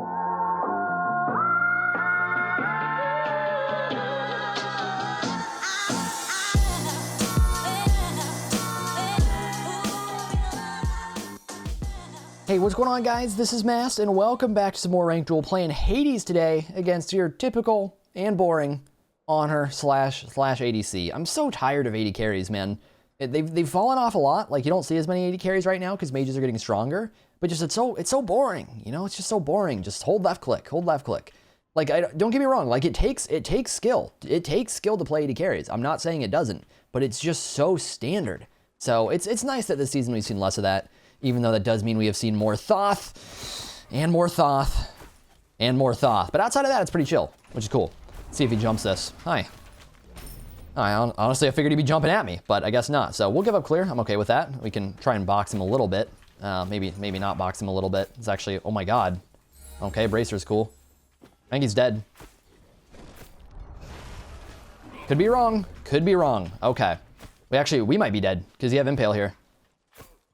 Hey, what's going on, guys? This is Mast, and welcome back to some more Ranked Duel, playing Hades today against your typical and boring Honor slash ADC. I'm so tired of AD carries, man. They've fallen off a lot. Like, you don't see as many AD carries right now because mages are getting stronger, but just it's so boring. You know, it's just so boring. Just hold left click, hold left click. Like, don't get me wrong. Like, it takes skill. It takes skill to play AD carries. I'm not saying it doesn't, but it's just so standard. So it's nice that this season we've seen less of that. Even though that does mean we have seen more Thoth, and more Thoth, and more Thoth. But outside of that, it's pretty chill, which is cool. Let's see if he jumps this. Hi. Honestly, I figured he'd be jumping at me, but I guess not. So we'll give up clear. I'm okay with that. We can try and box him a little bit. Maybe not box him a little bit. It's actually, oh my god. Okay, Bracer's cool. I think he's dead. Could be wrong. Could be wrong. Okay. We might be dead, because you have Impale here.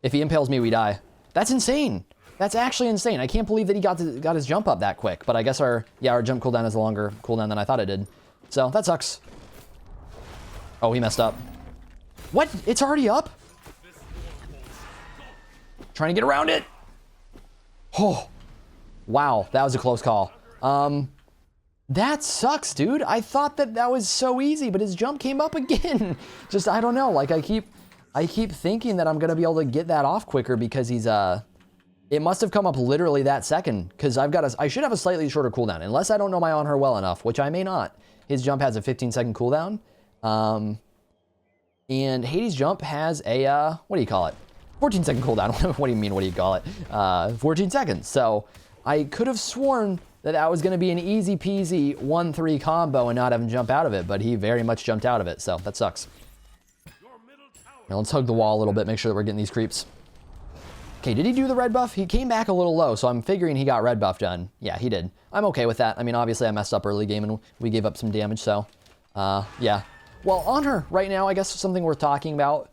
If he impales me, we die. That's insane. That's actually insane. I can't believe that he got his jump up that quick. But I guess our jump cooldown is a longer cooldown than I thought it did. So that sucks. Oh, he messed up. What? It's already up? Trying to get around it. Oh, wow. That was a close call. That sucks, dude. I thought that was so easy, but his jump came up again. Just, I don't know. Like, I keep thinking that I'm going to be able to get that off quicker because he's, it must have come up literally that second because I should have a slightly shorter cooldown unless I don't know my on her well enough, which I may not. His jump has a 15-second cooldown. And Hades' jump has a, what do you call it? 14-second cooldown. What do you mean, what do you call it? 14 seconds. So I could have sworn that was going to be an easy peasy 1-3 combo and not have him jump out of it, but he very much jumped out of it. So that sucks. Now let's hug the wall a little bit, make sure that we're getting these creeps. Okay, did he do the red buff? He came back a little low, so I'm figuring he got red buff done. Yeah, he did. I'm okay with that. I mean, obviously I messed up early game and we gave up some damage, so yeah. Well, on her right now, I guess something worth talking about.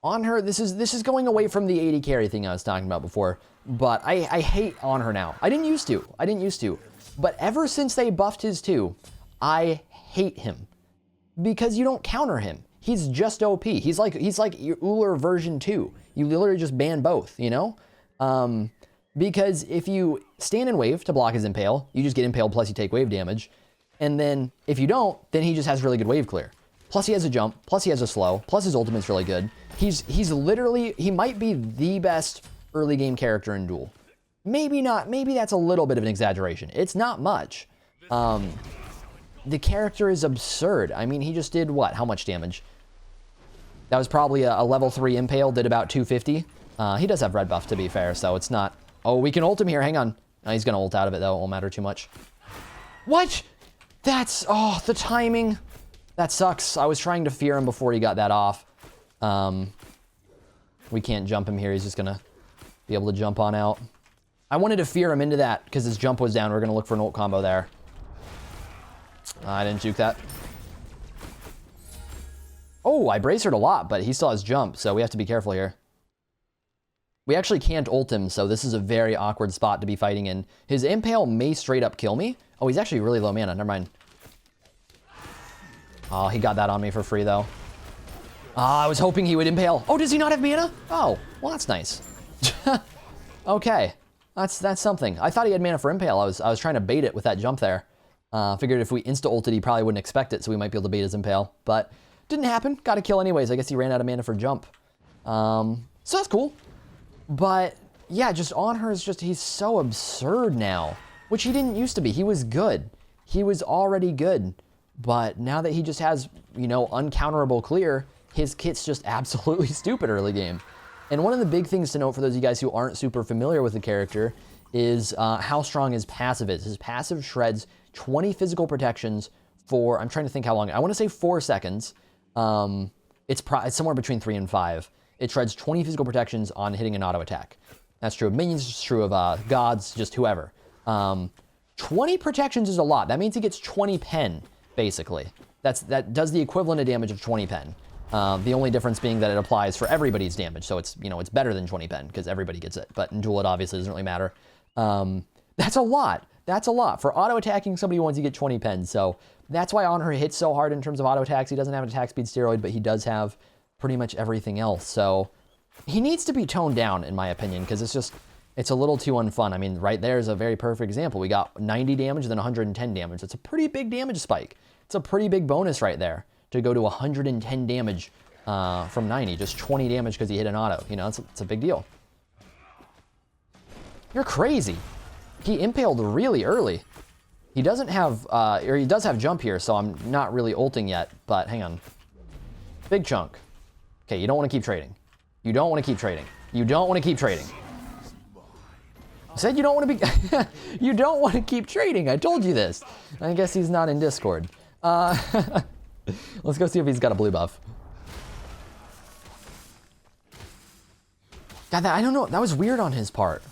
On her, this is going away from the AD carry thing I was talking about before, but I hate on her now. I didn't used to. But ever since they buffed his 2, I hate him. Because you don't counter him. He's just OP. He's like Uller version 2. You literally just ban both, you know? Because if you stand in wave to block his impale, you just get impaled plus you take wave damage. And then if you don't, then he just has really good wave clear. Plus he has a jump, plus he has a slow, plus his ultimate's really good. He's literally, he might be the best early game character in Duel. Maybe not, maybe that's a little bit of an exaggeration. It's not much. The character is absurd. I mean, he just did what? How much damage? That was probably a level 3 impale, did about 250. He does have red buff, to be fair, so it's not... Oh, we can ult him here, hang on. No, he's gonna ult out of it, though. It won't matter too much. What? That's... Oh, the timing. That sucks. I was trying to fear him before he got that off. We can't jump him here. He's just gonna be able to jump on out. I wanted to fear him into that, because his jump was down. We're gonna look for an ult combo there. I didn't juke that. Oh, I bracered a lot, but he still has jump, so we have to be careful here. We actually can't ult him, so this is a very awkward spot to be fighting in. His impale may straight up kill me. Oh, he's actually really low mana. Never mind. Oh, he got that on me for free, though. I was hoping he would impale. Oh, does he not have mana? Oh, well, that's nice. Okay, that's something. I thought he had mana for impale. I was trying to bait it with that jump there. Figured if we insta-ulted, he probably wouldn't expect it, so we might be able to bait his impale. But didn't happen. Got a kill anyways. I guess he ran out of mana for jump. So that's cool. But yeah, just on her is just, he's so absurd now, which he didn't used to be. He was good. He was already good. But now that he just has, you know, uncounterable clear, his kit's just absolutely stupid early game. And one of the big things to note for those of you guys who aren't super familiar with the character is how strong his passive is. His passive shreds 20 physical protections for, I'm trying to think how long, I want to say 4 seconds. It's somewhere between 3 and 5. It shreds 20 physical protections on hitting an auto attack. That's true of minions, it's true of gods, just whoever. 20 protections is a lot. That means he gets 20 pen, basically. That does the equivalent of damage of 20 pen. The only difference being that it applies for everybody's damage, so it's, you know, it's better than 20 pen because everybody gets it. But in Duel, it obviously doesn't really matter. That's a lot. That's a lot. For auto-attacking somebody once you get 20 pens. So that's why Honor hits so hard in terms of auto-attacks. He doesn't have an attack speed steroid, but he does have pretty much everything else. So he needs to be toned down, in my opinion, because it's a little too unfun. I mean, right there is a very perfect example. We got 90 damage, then 110 damage. It's a pretty big damage spike. It's a pretty big bonus right there to go to 110 damage from 90. Just 20 damage because he hit an auto. You know, it's a big deal. You're crazy. He impaled really early. He doesn't have, or he does have jump here, so I'm not really ulting yet, but hang on. Big chunk. Okay, you don't want to keep trading. You don't want to keep trading. You don't want to keep trading. I said you don't want to be, you don't want to keep trading. I told you this. I guess he's not in Discord. Let's go see if he's got a blue buff. God, I don't know. That was weird on his part.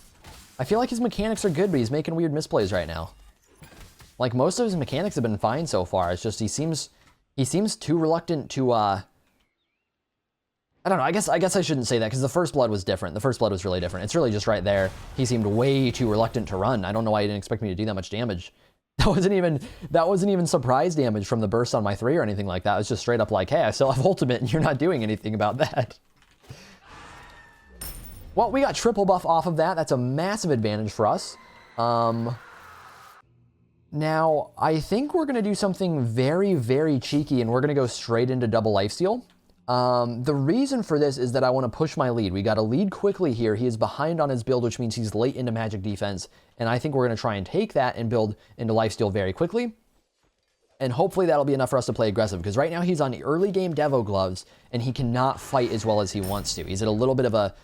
I feel like his mechanics are good, but he's making weird misplays right now. Like, most of his mechanics have been fine so far. It's just he seems too reluctant to, I don't know, I guess I shouldn't say that, because the first blood was different. The first blood was really different. It's really just right there. He seemed way too reluctant to run. I don't know why he didn't expect me to do that much damage. That wasn't even surprise damage from the burst on my 3 or anything like that. It was just straight up like, hey, I still have ultimate, and you're not doing anything about that. Well, we got triple buff off of that. That's a massive advantage for us. Now, I think we're going to do something very, very cheeky, and we're going to go straight into double lifesteal. The reason for this is that I want to push my lead. We got to lead quickly here. He is behind on his build, which means he's late into magic defense, and I think we're going to try and take that and build into lifesteal very quickly. And hopefully that'll be enough for us to play aggressive, because right now he's on the early game Devo gloves, and he cannot fight as well as he wants to. He's at a little bit of a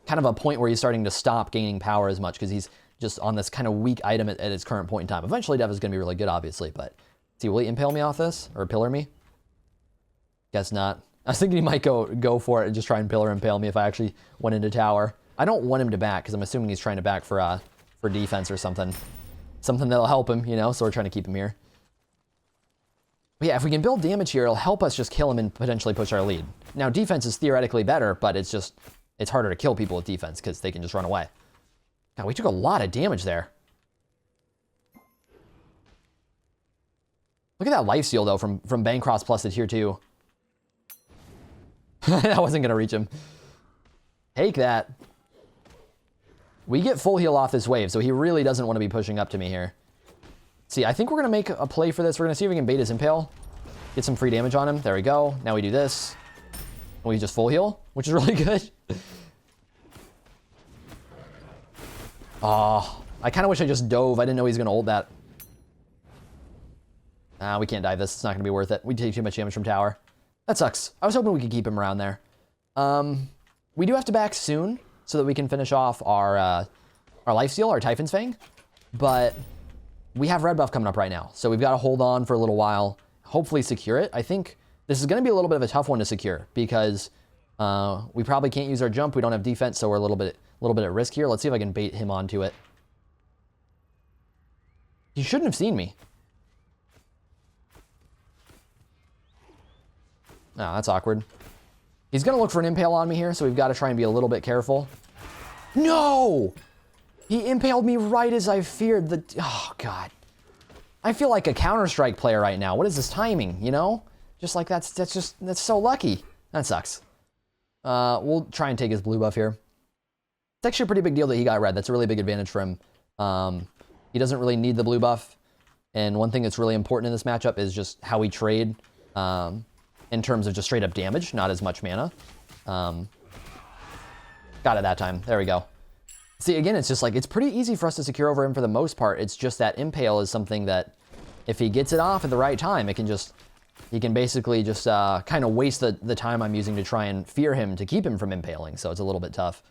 kind of a point where he's starting to stop gaining power as much, because he's just on this kind of weak item at his current point in time. Eventually Dev is going to be really good, obviously, but see, will he impale me off this, or pillar me? Guess not. I was thinking he might go for it and just try and pillar impale me if I actually went into tower. I don't want him to back, because I'm assuming he's trying to back for defense or something. Something that'll help him, you know, so we're trying to keep him here. But yeah, if we can build damage here, it'll help us just kill him and potentially push our lead. Now, defense is theoretically better, but it's harder to kill people with defense because they can just run away. God, we took a lot of damage there. Look at that lifesteal, though, from Bancross plus to tier 2. That wasn't going to reach him. Take that. We get full heal off this wave, so he really doesn't want to be pushing up to me here. See, I think we're going to make a play for this. We're going to see if we can bait his impale. Get some free damage on him. There we go. Now we do this. We just full heal, which is really good. Oh, I kind of wish I just dove. I didn't know he was going to ult that. We can't dive this. It's not going to be worth it. We take too much damage from tower. That sucks. I was hoping we could keep him around there. We do have to back soon so that we can finish off our lifesteal, our Typhon's Fang. But we have red buff coming up right now, so we've got to hold on for a little while. Hopefully secure it. I think this is going to be a little bit of a tough one to secure, because we probably can't use our jump. We don't have defense, so we're a little bit at risk here. Let's see if I can bait him onto it. He shouldn't have seen me. Oh, that's awkward. He's going to look for an impale on me here, so we've got to try and be a little bit careful. No! He impaled me right as I feared. Oh, God. I feel like a Counter-Strike player right now. What is this timing, you know? Just like that's so lucky. That sucks. We'll try and take his blue buff here. It's actually a pretty big deal that he got red. That's a really big advantage for him. He doesn't really need the blue buff. And one thing that's really important in this matchup is just how we trade in terms of just straight up damage, not as much mana. Got it that time. There we go. See, again, it's just like, it's pretty easy for us to secure over him for the most part. It's just that impale is something that if he gets it off at the right time, he can basically just kind of waste the time I'm using to try and fear him to keep him from impaling. So it's a little bit tough.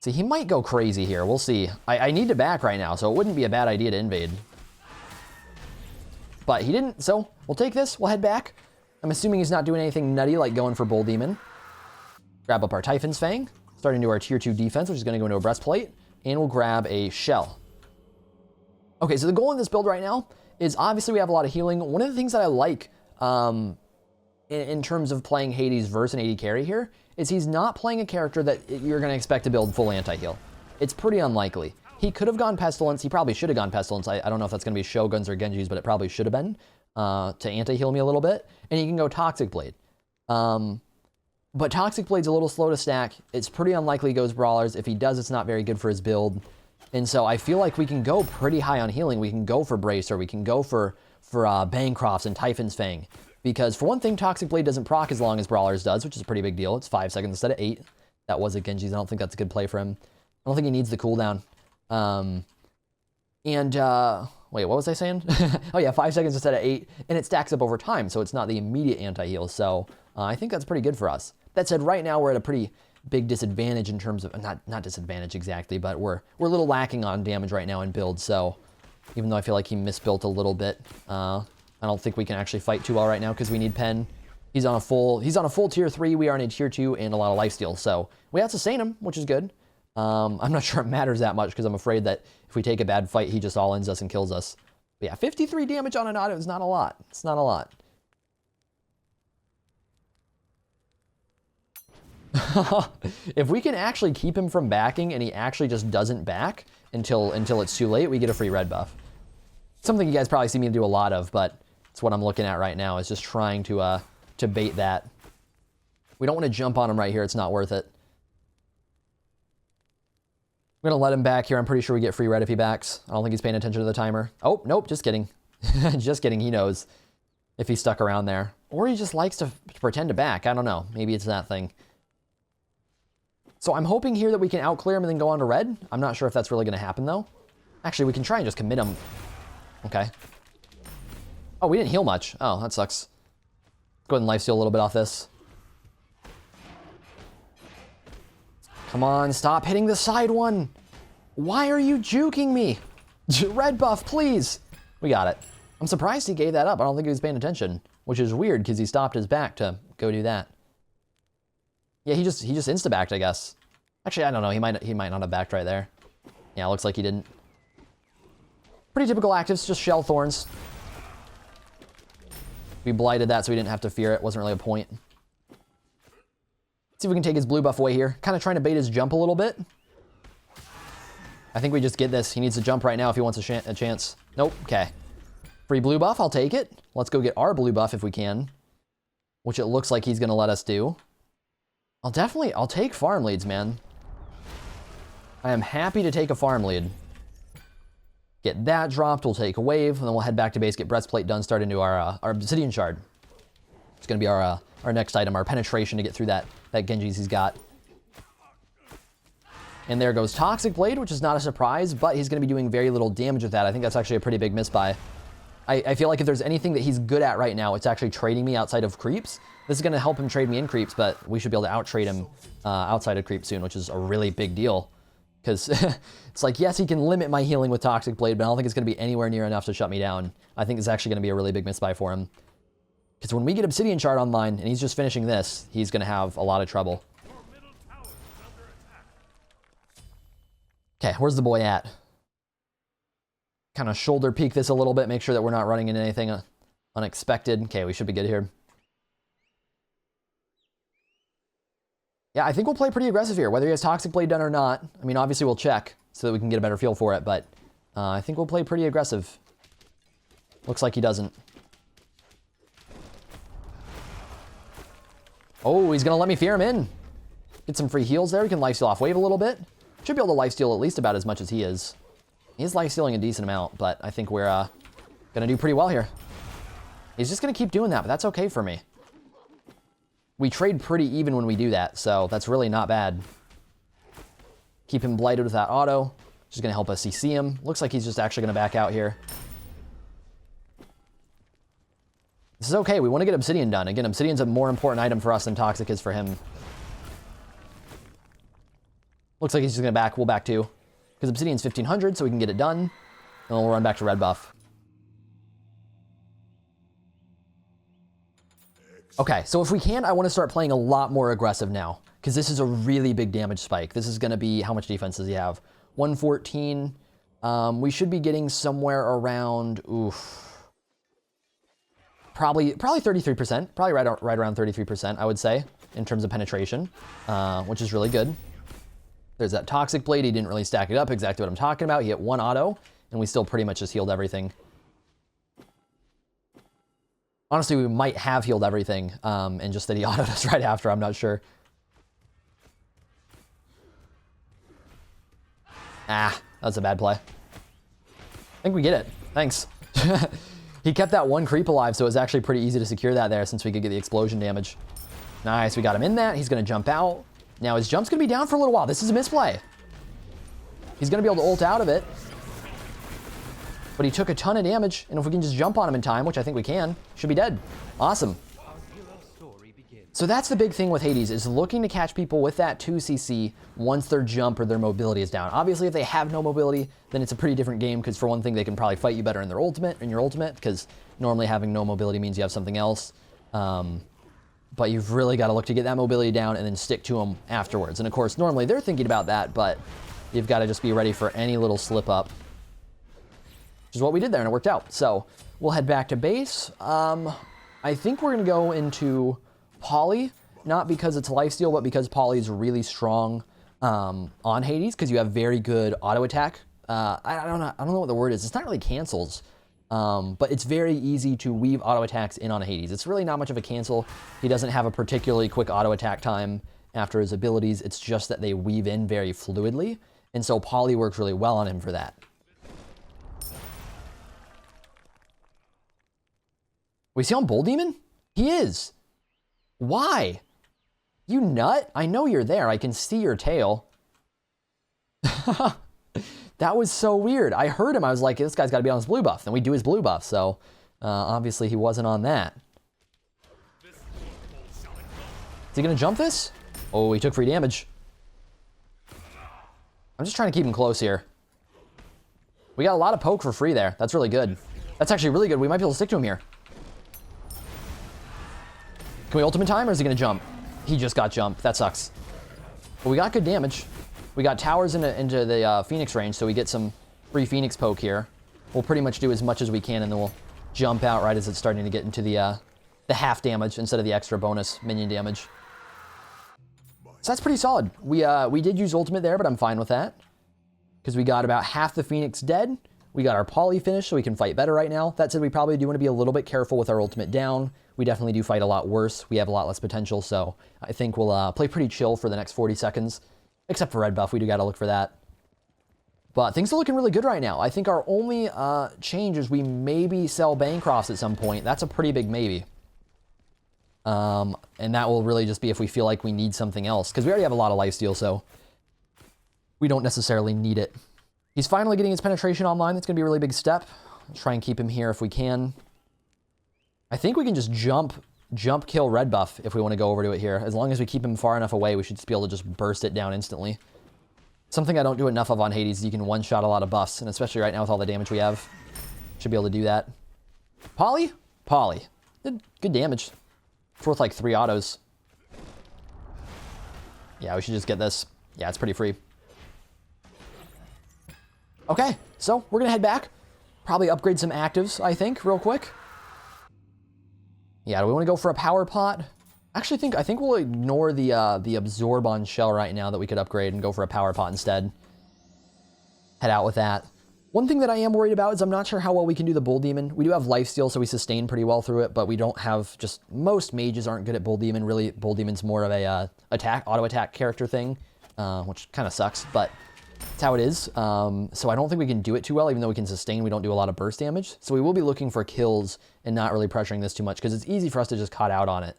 See, he might go crazy here. We'll see. I need to back right now, so it wouldn't be a bad idea to invade. But he didn't, so we'll take this. We'll head back. I'm assuming he's not doing anything nutty like going for Bull Demon. Grab up our Typhon's Fang. Starting to do our tier 2 defense, which is going to go into a breastplate. And we'll grab a shell. Okay, so the goal in this build right now is obviously we have a lot of healing. One of the things that I like in terms of playing Hades versus an AD carry here is he's not playing a character that you're going to expect to build full anti-heal. It's pretty unlikely. He could have gone Pestilence. He probably should have gone Pestilence. I don't know if that's going to be Shogun's or Genji's, but it probably should have been to anti-heal me a little bit. And he can go Toxic Blade. But Toxic Blade's a little slow to stack. It's pretty unlikely he goes Brawlers. If he does, it's not very good for his build. And so I feel like we can go pretty high on healing. We can go for Bracer. We can go for Bancrofts and Typhon's Fang. Because for one thing, Toxic Blade doesn't proc as long as Brawlers does, which is a pretty big deal. It's 5 seconds instead of 8. That was a Genji's. I don't think that's a good play for him. I don't think he needs the cooldown. Wait, what was I saying? Oh yeah, 5 seconds instead of 8, and it stacks up over time, so it's not the immediate anti-heal. So I think that's pretty good for us. That said, right now we're at a pretty big disadvantage in terms of, not disadvantage exactly, but we're a little lacking on damage right now in build. So even though I feel like he misbuilt a little bit, I don't think we can actually fight too well right now because we need Pen. He's on a full tier 3. We are in a tier 2 and a lot of lifesteal. So we have to sustain him, which is good. I'm not sure it matters that much because I'm afraid that if we take a bad fight, he just all-ins us and kills us. But yeah, 53 damage on an auto is not a lot. It's not a lot. If we can actually keep him from backing and he actually just doesn't back until it's too late, we get a free red buff. Something you guys probably see me do a lot of, but it's what I'm looking at right now, is just trying to bait that. We don't want to jump on him right here. It's not worth it. I'm going to let him back here. I'm pretty sure we get free red if he backs. I don't think he's paying attention to the timer. Oh, nope, just kidding. Just kidding. He knows if he's stuck around there. Or he just likes to pretend to back. I don't know. Maybe it's that thing. So I'm hoping here that we can outclear him and then go on to red. I'm not sure if that's really going to happen, though. Actually, we can try and just commit him. Okay. Oh, we didn't heal much. Oh, that sucks. Go ahead and lifesteal a little bit off this. Come on, stop hitting the side one. Why are you juking me? Red buff, please. We got it. I'm surprised he gave that up. I don't think he was paying attention, which is weird because he stopped his back to go do that. Yeah, he just insta-backed, I guess. Actually, I don't know. He might not have backed right there. Yeah, looks like he didn't. Pretty typical actives, just shell thorns. We blighted that so we didn't have to fear it. Wasn't really a point. See if we can take his blue buff away here. Kind of trying to bait his jump a little bit. I think we just get this. He needs to jump right now if he wants a chance. Nope. Okay. Free blue buff. I'll take it. Let's go get our blue buff if we can, which it looks like he's going to let us do. I'll take farm leads, man. I am happy to take a farm lead. Get that dropped. We'll take a wave, and then we'll head back to base, get breastplate done, start into our obsidian shard. It's going to be our next item, our penetration to get through that Genji's he's got. And there goes Toxic Blade, which is not a surprise, but he's going to be doing very little damage with that. I think that's actually a pretty big misbuy. I feel like if there's anything that he's good at right now, it's actually trading me outside of creeps. This is going to help him trade me in creeps, but we should be able to out-trade him outside of creeps soon, which is a really big deal. Because it's like, yes, he can limit my healing with Toxic Blade, but I don't think it's going to be anywhere near enough to shut me down. I think it's actually going to be a really big misbuy for him. Because when we get Obsidian Shard online, and he's just finishing this, he's going to have a lot of trouble. Okay, where's the boy at? Kind of shoulder peek this a little bit, make sure that we're not running into anything unexpected. Okay, we should be good here. Yeah, I think we'll play pretty aggressive here, whether he has Toxic Blade done or not. I mean, obviously we'll check so that we can get a better feel for it, but I think we'll play pretty aggressive. Looks like he doesn't. Oh, he's going to let me fear him in. Get some free heals there. We can lifesteal off wave a little bit. Should be able to lifesteal at least about as much as he is. He's lifestealing a decent amount, but I think we're going to do pretty well here. He's just going to keep doing that, but that's okay for me. We trade pretty even when we do that, so that's really not bad. Keep him blighted with that auto. Just going to help us CC him. Looks like he's just actually going to back out here. This is okay. We want to get Obsidian done. Again, Obsidian's a more important item for us than Toxic is for him. Looks like he's just going to back. We'll back too. Because Obsidian's 1500, so we can get it done. And then we'll run back to red buff. Okay, so if we can, I want to start playing a lot more aggressive now. Because this is a really big damage spike. This is going to be, how much defense does he have? 114. We should be getting somewhere around, probably 33%. Probably right around 33%, I would say, in terms of penetration, which is really good. There's that Toxic Blade. He didn't really stack it up. Exactly what I'm talking about. He hit 1 auto, and we still pretty much just healed everything. Honestly, we might have healed everything, and just that he autoed us right after. I'm not sure. Ah, that's a bad play. I think we get it. Thanks. He kept that one creep alive, so it was actually pretty easy to secure that there since we could get the explosion damage. Nice, we got him in that. He's going to jump out. Now his jump's going to be down for a little while. This is a misplay. He's going to be able to ult out of it. But he took a ton of damage, and if we can just jump on him in time, which I think we can, should be dead. Awesome. So that's the big thing with Hades, is looking to catch people with that 2cc once their jump or their mobility is down. Obviously, if they have no mobility, then it's a pretty different game, because for one thing, they can probably fight you better in your ultimate, because normally having no mobility means you have something else. But you've really got to look to get that mobility down and then stick to them afterwards. And of course, normally they're thinking about that, but you've got to just be ready for any little slip up, which is what we did there, and it worked out. So we'll head back to base. I think we're going to go into Poly, not because it's Lifesteal, but because Poly is really strong on Hades, because you have very good auto attack. I don't know what the word is. It's not really cancels, but it's very easy to weave auto attacks in on Hades. It's really not much of a cancel. He doesn't have a particularly quick auto attack time after his abilities. It's just that they weave in very fluidly, and so Poly works really well on him for that. Was he on Bull Demon? He is. Why? You nut? I know you're there. I can see your tail. That was so weird. I heard him. I was like, this guy's got to be on his blue buff. Then we do his blue buff. So obviously he wasn't on that. Is he going to jump this? Oh, he took free damage. I'm just trying to keep him close here. We got a lot of poke for free there. That's really good. That's actually really good. We might be able to stick to him here. Can we ultimate time, or is he going to jump? He just got jumped. That sucks. But we got good damage. We got towers into the Phoenix range, so we get some free Phoenix poke here. We'll pretty much do as much as we can, and then we'll jump out right as it's starting to get into the half damage instead of the extra bonus minion damage. So that's pretty solid. We did use ultimate there, but I'm fine with that, because we got about half the Phoenix dead. We got our Poly finished, so we can fight better right now. That said, we probably do want to be a little bit careful with our ultimate down. We definitely do fight a lot worse. We have a lot less potential, so I think we'll play pretty chill for the next 40 seconds. Except for red buff, we do got to look for that. But things are looking really good right now. I think our only change is we maybe sell Bancrofts at some point. That's a pretty big maybe. And that will really just be if we feel like we need something else, because we already have a lot of lifesteal, so we don't necessarily need it. He's finally getting his penetration online. That's going to be a really big step. Let's try and keep him here if we can. I think we can just jump kill red buff if we want to go over to it here. As long as we keep him far enough away, we should just be able to just burst it down instantly. Something I don't do enough of on Hades is you can one-shot a lot of buffs, and especially right now with all the damage we have, should be able to do that. Poly? Poly. Good damage. It's worth like 3 autos. Yeah, we should just get this. Yeah, it's pretty free. Okay, so we're going to head back. Probably upgrade some actives, I think, real quick. Yeah, do we want to go for a power pot? Actually, I think we'll ignore the absorb on shell right now that we could upgrade and go for a power pot instead. Head out with that. One thing that I am worried about is I'm not sure how well we can do the Bull Demon. We do have Lifesteal, so we sustain pretty well through it, but we don't have most mages aren't good at Bull Demon. Really, Bull Demon's more of a auto attack character thing, which kind of sucks, but that's how it is. So I don't think we can do it too well, even though we can sustain. We don't do a lot of burst damage. So we will be looking for kills and not really pressuring this too much, because it's easy for us to just caught out on it,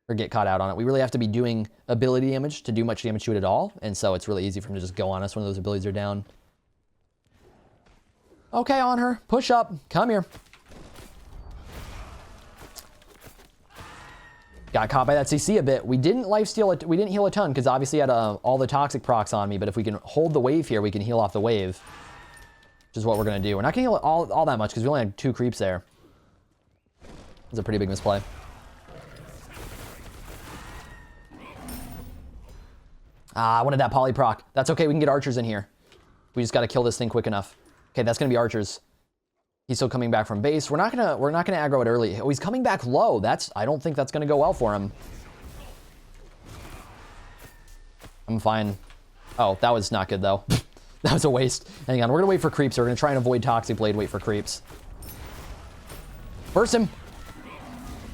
or get caught out on it. We really have to be doing ability damage to do much damage to it at all, and so it's really easy for him to just go on us when those abilities are down. Okay, on her. Push up. Come here. Got caught by that CC a bit. We didn't lifesteal it. We didn't heal a ton because obviously I had all the toxic procs on me. But if we can hold the wave here, we can heal off the wave, which is what we're going to do. We're not going to heal all that much because we only had 2 creeps there. It's a pretty big misplay. I wanted that poly proc. That's okay. We can get archers in here. We just got to kill this thing quick enough. Okay, that's going to be archers. He's still coming back from base. We're not gonna aggro it early. Oh, he's coming back low. I don't think that's gonna go well for him. I'm fine. Oh, that was not good, though. That was a waste. Hang on, we're going to wait for creeps. We're going to try and avoid Toxic Blade, wait for creeps. Burst him.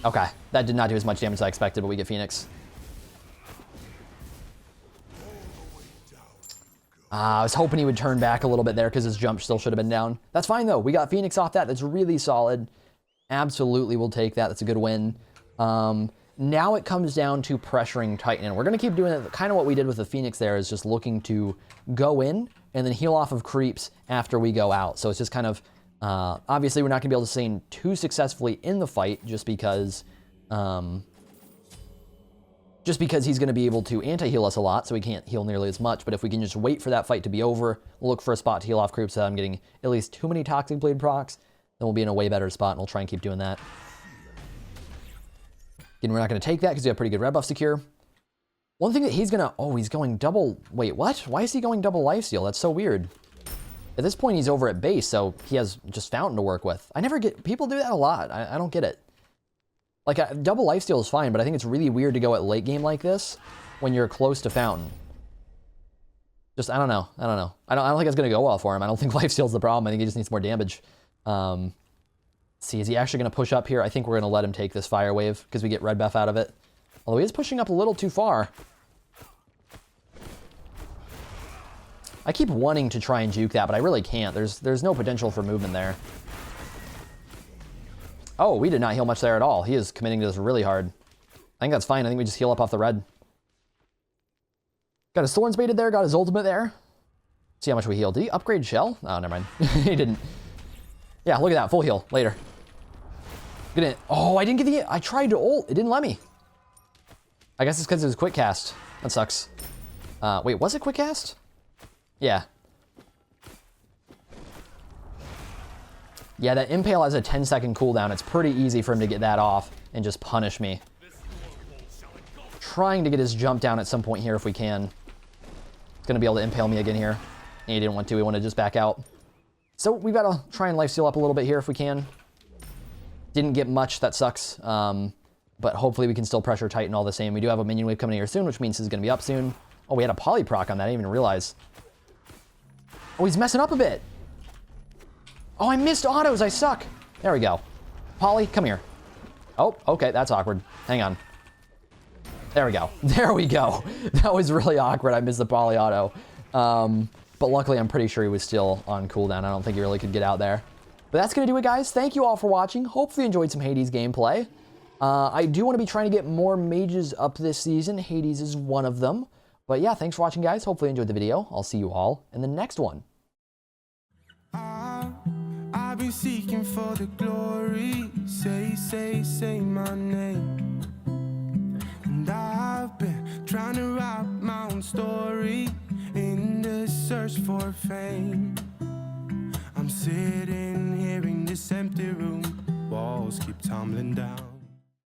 Okay, that did not do as much damage as I expected, but we get Phoenix. I was hoping he would turn back a little bit there because his jump still should have been down. That's fine, though. We got Phoenix off that. That's really solid. Absolutely will take that. That's a good win. Now it comes down to pressuring Titan. And we're going to keep doing it. Kind of what we did with the Phoenix there is just looking to go in and then heal off of creeps after we go out. So it's just kind of, obviously we're not going to be able to sustain too successfully in the fight just because he's going to be able to anti-heal us a lot, so we can't heal nearly as much. But if we can just wait for that fight to be over, look for a spot to heal off creeps so that I'm getting at least too many Toxic Blade procs, then we'll be in a way better spot, and we'll try and keep doing that. Again, we're not going to take that because we have pretty good red buff secure. One thing that he's going to... Oh, he's going double... Wait, what? Why is he going double lifesteal? That's so weird. At this point, he's over at base, so he has just Fountain to work with. I never get... People do that a lot. I don't get it. Like, double lifesteal is fine, but I think it's really weird to go at late game like this when you're close to Fountain. Just, I don't know. I don't think it's going to go well for him. I don't think lifesteal's the problem. I think he just needs more damage. Let's see, is he actually going to push up here? I think we're going to let him take this fire wave because we get red buff out of it. Although he is pushing up a little too far. I keep wanting to try and juke that, but I really can't. There's no potential for movement there. Oh, we did not heal much there at all. He is committing to this really hard. I think that's fine. I think we just heal up off the red. Got his thorns baited there. Got his ultimate there. See how much we healed. Did he upgrade shell? Oh, never mind. He didn't. Yeah, look at that. Full heal. Later. Get in. Oh, I didn't get the... I tried to ult. It didn't let me. I guess it's because it was quick cast. That sucks. Wait, was it quick cast? Yeah. Yeah, that Impale has a 10-second cooldown. It's pretty easy for him to get that off and just punish me. Trying to get his jump down at some point here if we can. He's going to be able to Impale me again here. He didn't want to. He wanted to just back out. So we've got to try and lifesteal up a little bit here if we can. Didn't get much. That sucks. But hopefully we can still pressure Titan all the same. We do have a minion wave coming here soon, which means he's going to be up soon. Oh, we had a poly proc on that. I didn't even realize. Oh, he's messing up a bit. Oh, I missed autos. I suck. There we go. Poly, come here. Oh, okay. That's awkward. Hang on. There we go. There we go. That was really awkward. I missed the poly auto. But luckily, I'm pretty sure he was still on cooldown. I don't think he really could get out there. But that's going to do it, guys. Thank you all for watching. Hopefully you enjoyed some Hades gameplay. I do want to be trying to get more mages up this season. Hades is one of them. But yeah, thanks for watching, guys. Hopefully you enjoyed the video. I'll see you all in the next one. I've been seeking for the glory. Say my name. And I've been trying to write my own story in the search for fame. I'm sitting here in this empty room. Walls keep tumbling down.